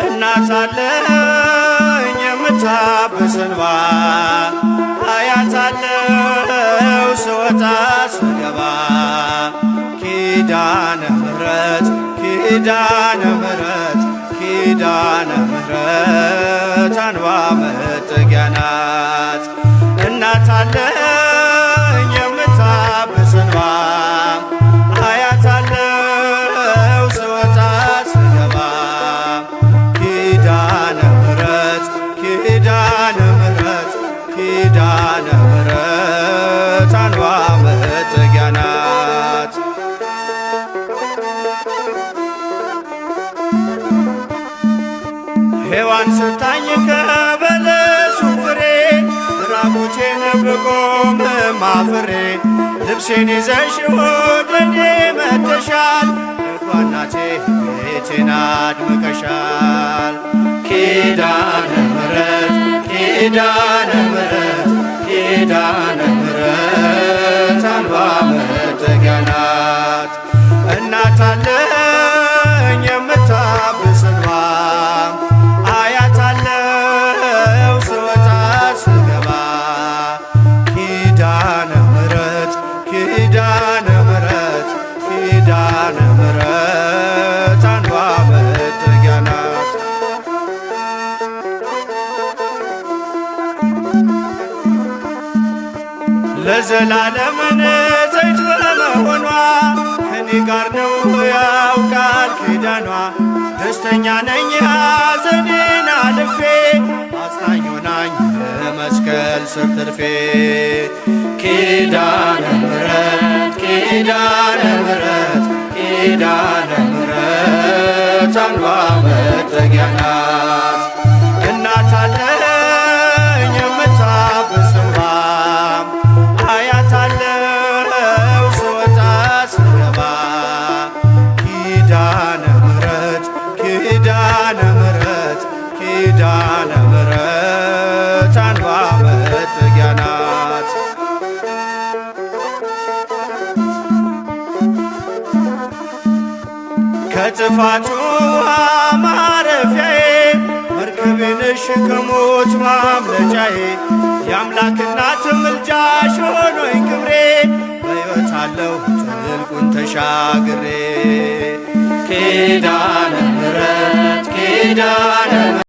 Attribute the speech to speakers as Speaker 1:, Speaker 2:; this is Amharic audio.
Speaker 1: እናት አለኝ የምታብስ እንባ አያት አለው ስወጣ ስገባ ኪዳነ ምሕረት ኪዳነ ምሕረት ኪዳነ ምሕረት አንባ መጠጊያ ናት። እናት አለኝ የምታብስ እንባ አያት አለው ስወጣ ስገባ ኪዳነ ምሕረት ኪዳነ ምሕረት ኪዳነ ምሕረት አንባ መጠጊያ ናት። ሔዋን ስታኝ ከበለሱ ፍሬ ራቁቴን ብቆም አፍሬ ልብሴን ይዘሽ ወደኔ መጥተሻል እንኳናቴ ቤቴን አድምቀሻል። ኪዳነ ምሕረት ኪዳነ ምሕረት ኪዳነ ምሕረት አንባ መጠጊያ ናት። እናት አለኝ የምታብስ እንባ አያት አለው ስወጣ ስገባ ኪዳነ ምሕረት ኪዳነ ምሕረት ኪዳነ ምሕረት አንባ መጠጊያ ናት። ለዘላለም ንጽሕት በመሆኗ ከኔ ጋር ነው ያውቃል ኪዳኗ። ደስተኛ ነኝ ሐዘኔን አልፌ አጽናኝ ሆናኝ በመስቀል ስር ትርፌ ኪዳነ ምሕረት ኪዳነ ምሕረት ኪዳነ ምሕረት አንባ መጠጊያ ናት። እናት አለኝ የምታብስ እንባ አያት አለው ስወጣ ስገባ ኪዳነ ምሕረት ኪዳነ ምሕረት ኪዳነ ምሕረት አንባ መጠጊያ ናት። ከጥፋቱ ማረፊያዬ መርከቤ ነሽ ከሞት ማምለጫዬ የአምላክ እናት ምልጃሽ ሆኖኝ ክብሬ በሕይወት አለሁ ጥልቁን ተሻግሬ ኪዳነ ምሕረት ኪዳነ